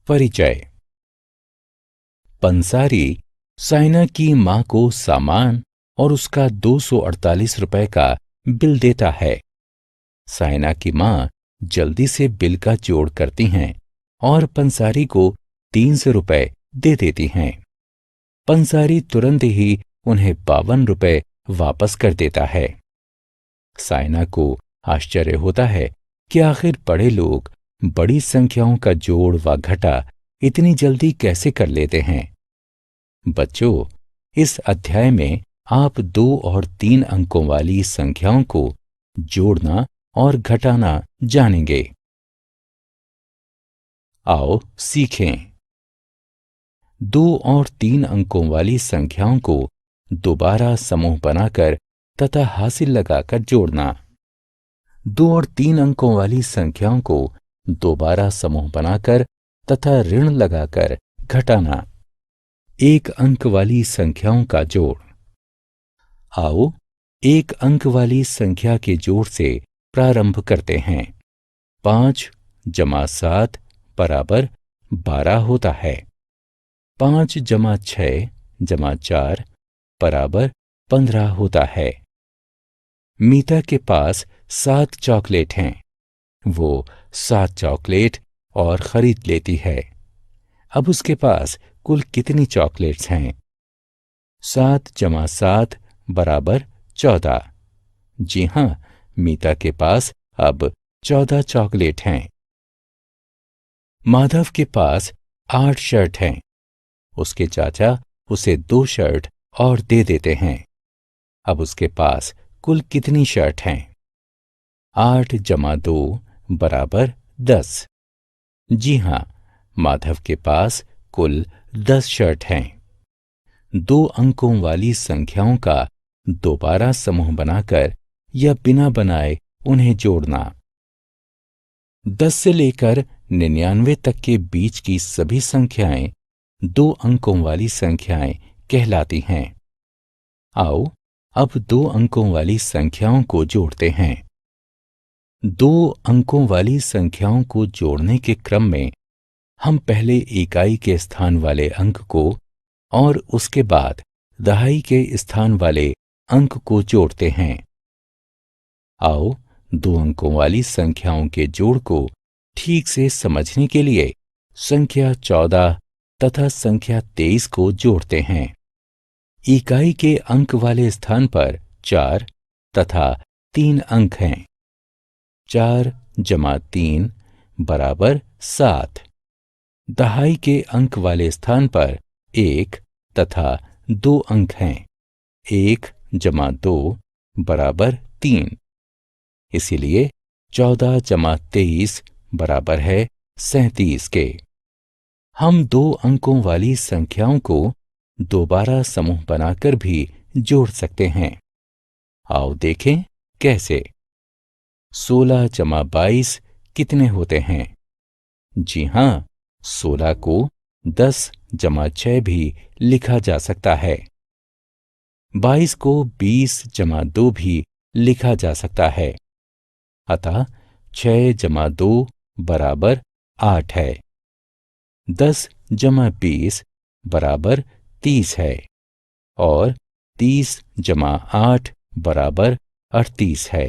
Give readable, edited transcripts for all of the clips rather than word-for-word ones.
परिचय। पंसारी साइना की मां को सामान और उसका 248 रुपए का बिल देता है। साइना की मां जल्दी से बिल का जोड़ करती हैं और पंसारी को 300 रुपए दे देती हैं। पंसारी तुरंत ही उन्हें 52 रुपए वापस कर देता है। साइना को आश्चर्य होता है कि आखिर बड़े लोग बड़ी संख्याओं का जोड़ व घटा इतनी जल्दी कैसे कर लेते हैं। बच्चों, इस अध्याय में आप 2 और 3 अंकों वाली संख्याओं को जोड़ना और घटाना जानेंगे। आओ सीखें। 2 और 3 अंकों वाली संख्याओं को दोबारा समूह बनाकर तथा हासिल लगाकर जोड़ना। 2 और 3 अंकों वाली संख्याओं को दोबारा समूह बनाकर तथा ऋण लगाकर घटाना। 1 अंक वाली संख्याओं का जोड़। आओ 1 अंक वाली संख्या के जोड़ से प्रारंभ करते हैं। 5 + 7 = 12 होता है। 5 + 6 + 4 = 15 होता है। मीता के पास 7 चॉकलेट हैं। वो 7 चॉकलेट और खरीद लेती है। अब उसके पास कुल कितनी चॉकलेट्स हैं? 7 + 7 = 14। जी हां, मीता के पास अब 14 चॉकलेट हैं। माधव के पास 8 शर्ट हैं। उसके चाचा उसे 2 शर्ट और दे देते हैं। अब उसके पास कुल कितनी शर्ट हैं? 8 + 2 = 10। जी हां, माधव के पास कुल 10 शर्ट हैं। 2 अंकों वाली संख्याओं का दोबारा समूह बनाकर या बिना बनाए उन्हें जोड़ना। 10 से लेकर 99 तक के बीच की सभी संख्याएं 2 अंकों वाली संख्याएं कहलाती हैं। आओ अब 2 अंकों वाली संख्याओं को जोड़ते हैं। 2 अंकों वाली संख्याओं को जोड़ने के क्रम में हम पहले इकाई के स्थान वाले अंक को और उसके बाद दहाई के स्थान वाले अंक को जोड़ते हैं। आओ 2 अंकों वाली संख्याओं के जोड़ को ठीक से समझने के लिए संख्या 14 तथा संख्या 23 को जोड़ते हैं। इकाई के अंक वाले स्थान पर 4 तथा 3 अंक हैं। 4 + 3 = 7। दहाई के अंक वाले स्थान पर 1 तथा 2 अंक हैं। 1 + 2 = 3। इसीलिए 14 + 23 = 37 के। हम 2 अंकों वाली संख्याओं को दोबारा समूह बनाकर भी जोड़ सकते हैं। आओ देखें कैसे। 16 + 22 कितने होते हैं? जी हां, 16 को 10 + 6 भी लिखा जा सकता है। 22 को 20 + 2 भी लिखा जा सकता है। अतः 6 + 2 = 8 है। 10 + 20 = 30 है और 30 + 8 = 38 है।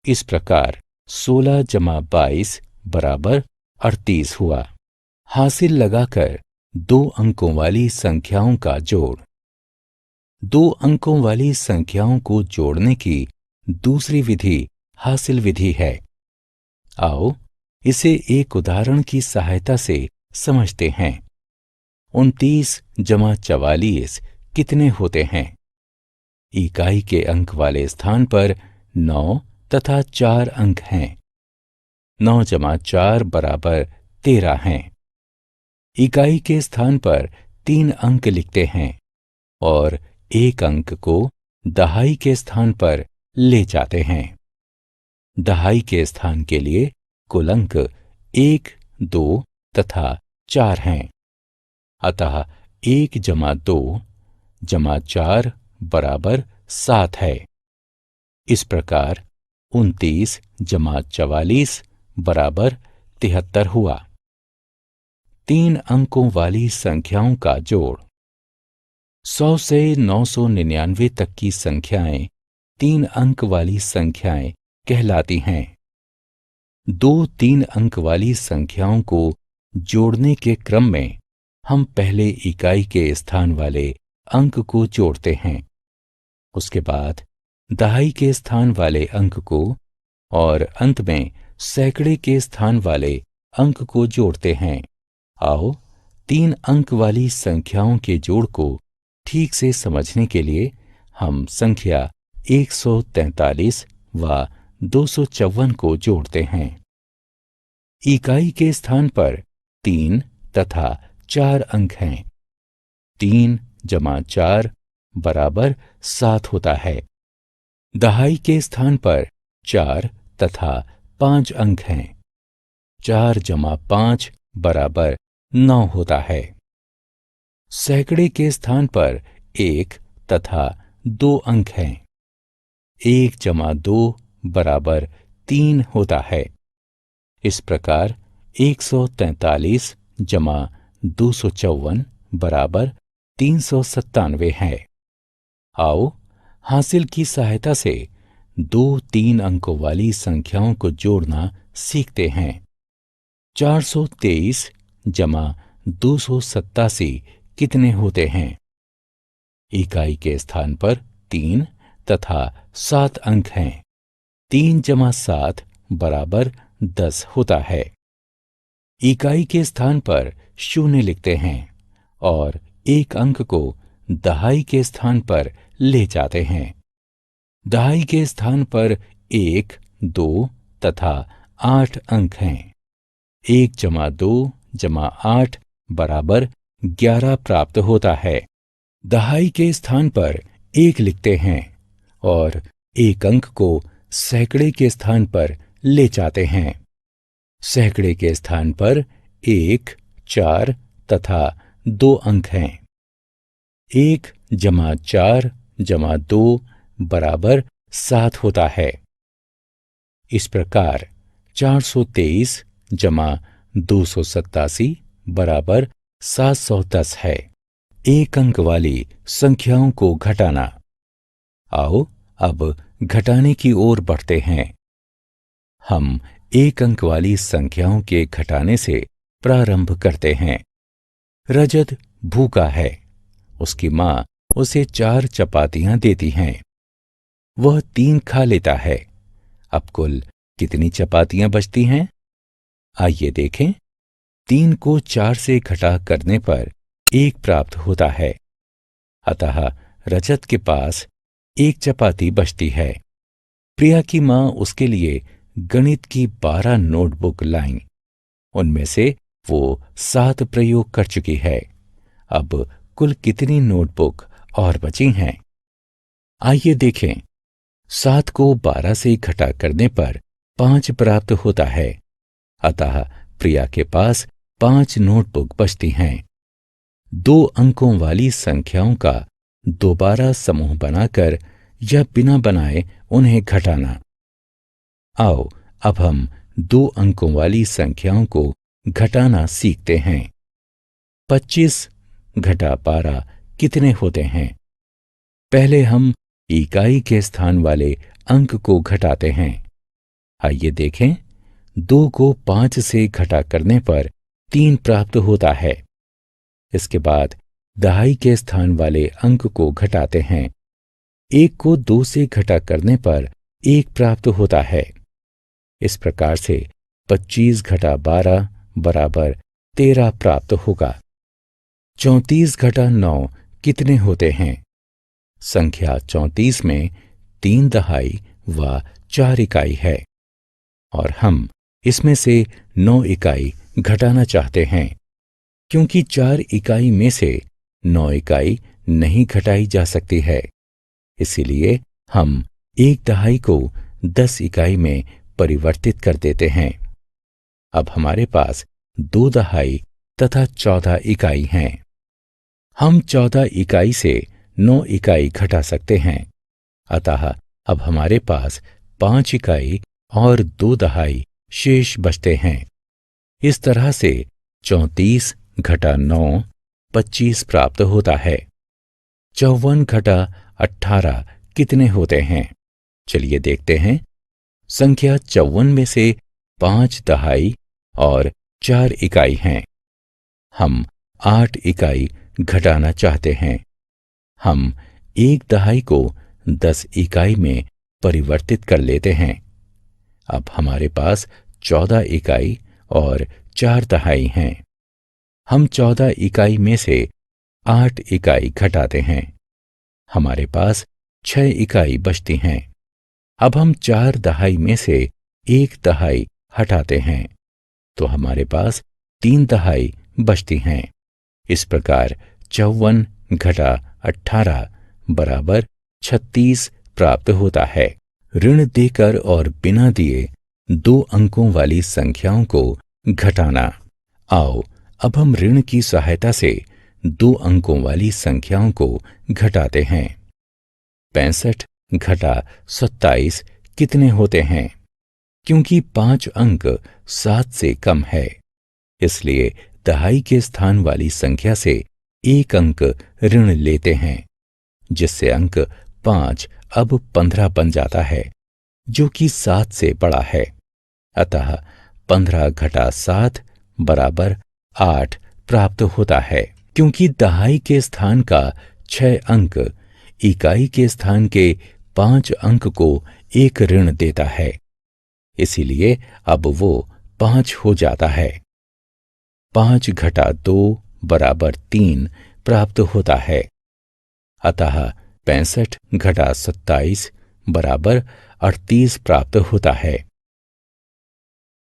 इस प्रकार 16 + 22 = 38 हुआ। हासिल लगाकर 2 अंकों वाली संख्याओं का जोड़। 2 अंकों वाली संख्याओं को जोड़ने की दूसरी विधि हासिल विधि है। आओ इसे एक उदाहरण की सहायता से समझते हैं। 29 + 44 कितने होते हैं? इकाई के अंक वाले स्थान पर 9 तथा 4 अंक हैं। 9 + 4 = 13 हैं। इकाई के स्थान पर 3 अंक लिखते हैं और 1 अंक को दहाई के स्थान पर ले जाते हैं। दहाई के स्थान के लिए कुल अंक 1, 2 तथा 4 हैं। अतः 1 + 2 + 4 = 7 है। इस प्रकार 29 + 44 = 73 हुआ। 3 अंकों वाली संख्याओं का जोड़। 100 से 999 तक की संख्याएं 3 अंक वाली संख्याएं कहलाती हैं। दो 3 अंक वाली संख्याओं को जोड़ने के क्रम में हम पहले इकाई के स्थान वाले अंक को जोड़ते हैं, उसके बाद दहाई के स्थान वाले अंक को और अंत में सैकड़े के स्थान वाले अंक को जोड़ते हैं। आओ 3 अंक वाली संख्याओं के जोड़ को ठीक से समझने के लिए हम संख्या 143 व 254 को जोड़ते हैं। इकाई के स्थान पर 3 तथा 4 अंक हैं। 3 जमा 4 बराबर 7 होता है। दहाई के स्थान पर 4 तथा 5 अंक हैं। 4 जमा 5 बराबर 9 होता है। सैकड़े के स्थान पर 1 तथा 2 अंक हैं। 1 जमा 2 बराबर 3 होता है। इस प्रकार 143 जमा 254 बराबर 397 है। आओ हासिल की सहायता से 2-3 अंकों वाली संख्याओं को जोड़ना सीखते हैं। 423 जमा 287 कितने होते हैं? इकाई के स्थान पर 3 तथा 7 अंक हैं। 3 जमा 7 बराबर 10 होता है। इकाई के स्थान पर 0 लिखते हैं और एक अंक को दहाई के स्थान पर ले जाते हैं। दहाई के स्थान पर 1, 2 तथा 8 अंक हैं। 1 जमा 2 जमा 8 बराबर 11 प्राप्त होता है। दहाई के स्थान पर 1 लिखते हैं और एक अंक को सैकड़े के स्थान पर ले जाते हैं। सैकड़े के स्थान पर 1, 4 तथा 2 अंक हैं। 1 जमा 4 जमा 2 बराबर 7 होता है। इस प्रकार 423 जमा 287 बराबर 710 है। एक अंक वाली संख्याओं को घटाना। आओ अब घटाने की ओर बढ़ते हैं। हम एक अंक वाली संख्याओं के घटाने से प्रारंभ करते हैं। रजत भूखा है। उसकी मां उसे 4 चपातियां देती हैं। वह 3 खा लेता है। अब कुल कितनी चपातियां बचती हैं? आइए देखें। 3 को 4 से घटा करने पर 1 प्राप्त होता है। अतः रजत के पास 1 चपाती बचती है। प्रिया की मां उसके लिए गणित की 12 नोटबुक लाईं। उनमें से वो 7 प्रयोग कर चुकी है। अब कुल कितनी नोटबुक और बची हैं? आइए देखें। 7 को 12 से घटा करने पर 5 प्राप्त होता है। अतः प्रिया के पास 5 नोटबुक बचती हैं। 2 अंकों वाली संख्याओं का दोबारा समूह बनाकर या बिना बनाए उन्हें घटाना। आओ अब हम 2 अंकों वाली संख्याओं को घटाना सीखते हैं। 25 घटा 12 कितने होते हैं? पहले हम इकाई के स्थान वाले अंक को घटाते हैं। आइए देखें। 2 को 5 से घटा करने पर 3 प्राप्त होता है। इसके बाद दहाई के स्थान वाले अंक को घटाते हैं। 1 को 2 से घटा करने पर 1 प्राप्त होता है। इस प्रकार से 25 घटा 12 बराबर 13 प्राप्त होगा। 34 घटा 9 कितने होते हैं? संख्या 34 में 3 दहाई व 4 इकाई है और हम इसमें से 9 इकाई घटाना चाहते हैं। क्योंकि 4 इकाई में से 9 इकाई नहीं घटाई जा सकती है, इसीलिए हम 1 दहाई को 10 इकाई में परिवर्तित कर देते हैं। अब हमारे पास 2 दहाई तथा 14 इकाई हैं। हम 14 इकाई से 9 इकाई घटा सकते हैं। अतः अब हमारे पास 5 इकाई और 2 दहाई शेष बचते हैं। इस तरह से 34 घटा 9 25 प्राप्त होता है। 54 घटा 18 कितने होते हैं? चलिए देखते हैं। संख्या 54 में से 5 दहाई और 4 इकाई हैं। हम 8 इकाई घटाना चाहते हैं। हम 1 दहाई को 10 इकाई में परिवर्तित कर लेते हैं। अब हमारे पास 14 इकाई और 4 दहाई हैं। हम 14 इकाई में से 8 इकाई घटाते हैं। हमारे पास 6 इकाई बचती हैं। अब हम 4 दहाई में से 1 दहाई हटाते हैं तो हमारे पास 3 दहाई बचती हैं। इस प्रकार 54 घटा 18 बराबर 36 प्राप्त होता है। ऋण देकर और बिना दिए 2 अंकों वाली संख्याओं को घटाना। आओ अब हम ऋण की सहायता से 2 अंकों वाली संख्याओं को घटाते हैं। 65 घटा 27 कितने होते हैं? क्योंकि 5 अंक 7 से कम है, इसलिए दहाई के स्थान वाली संख्या से 1 अंक ऋण लेते हैं, जिससे अंक 5 अब 15 बन जाता है, जो कि 7 से बड़ा है। अतः 15 घटा 7 बराबर 8 प्राप्त होता है। क्योंकि दहाई के स्थान का 6 अंक इकाई के स्थान के 5 अंक को 1 ऋण देता है, इसीलिए अब वो 5 हो जाता है। 5 घटा 2 बराबर 3 प्राप्त होता है। अतः 65 घटा 27 बराबर 38 प्राप्त होता है।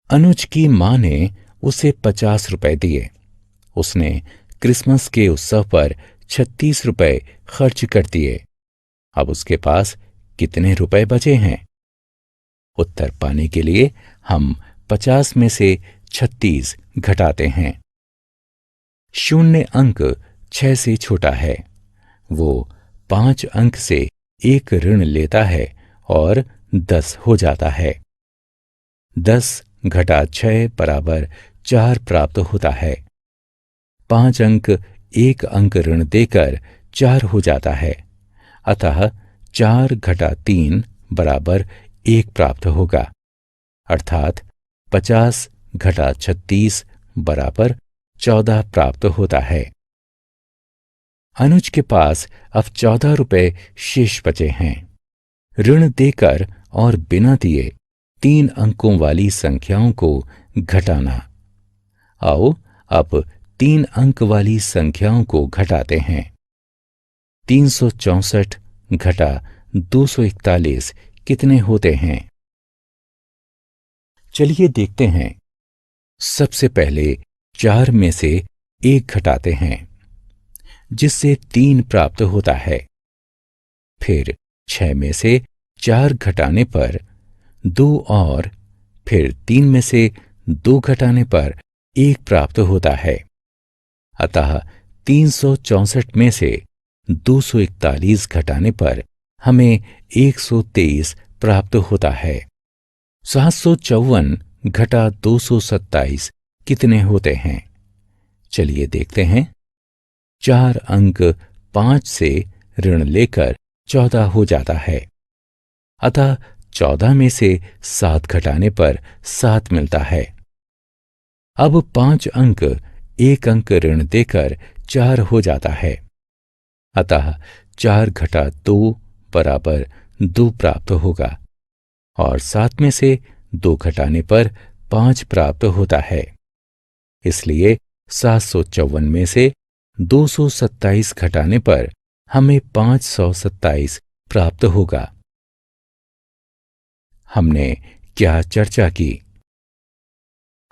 अनुज की मां ने उसे 50 रुपए दिए। उसने क्रिसमस के उत्सव पर 36 रुपए खर्च कर दिए। अब उसके पास कितने रुपए बचे हैं? उत्तर पाने के लिए हम 50 में से 36 घटाते हैं। शून्य अंक 6 से छोटा है। वो 5 अंक से 1 ऋण लेता है और 10 हो जाता है। 10 घटा 6 बराबर 4 प्राप्त होता है। 5 अंक 1 अंक ऋण देकर 4 हो जाता है। अतः 4 घटा 3 बराबर 1 प्राप्त होगा, अर्थात 50 घटा 36 बराबर 14 प्राप्त होता है। अनुज के पास अब 14 रुपए शेष बचे हैं। ऋण देकर और बिना दिए 3 अंकों वाली संख्याओं को घटाना। आओ अब 3 अंक वाली संख्याओं को घटाते हैं। 364 घटा 241 कितने होते हैं? चलिए देखते हैं। सबसे पहले 4 में से 1 घटाते हैं, जिससे 3 प्राप्त होता है। फिर 6 में से 4 घटाने पर 2 और फिर 3 में से 2 घटाने पर 1 प्राप्त होता है। अतः 364 में से 241 घटाने पर हमें 123 प्राप्त होता है। 754 घटा 227 कितने होते हैं? चलिए देखते हैं। 4 अंक 5 से ऋण लेकर 14 हो जाता है। अतः 14 में से 7 घटाने पर 7 मिलता है। अब 5 अंक 1 अंक ऋण देकर 4 हो जाता है। अतः 4 घटा 2 बराबर 2 प्राप्त होगा और 7 में से 2 घटाने पर 5 प्राप्त होता है। इसलिए 754 में से 227 घटाने पर हमें 527 प्राप्त होगा। हमने क्या चर्चा की?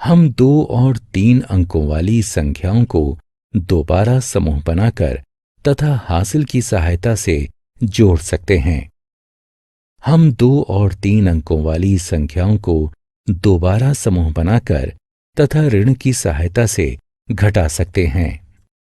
हम 2 और 3 अंकों वाली संख्याओं को दोबारा समूह बनाकर तथा हासिल की सहायता से जोड़ सकते हैं। हम 2 और 3 अंकों वाली संख्याओं को दोबारा समूह बनाकर तथा ऋण की सहायता से घटा सकते हैं।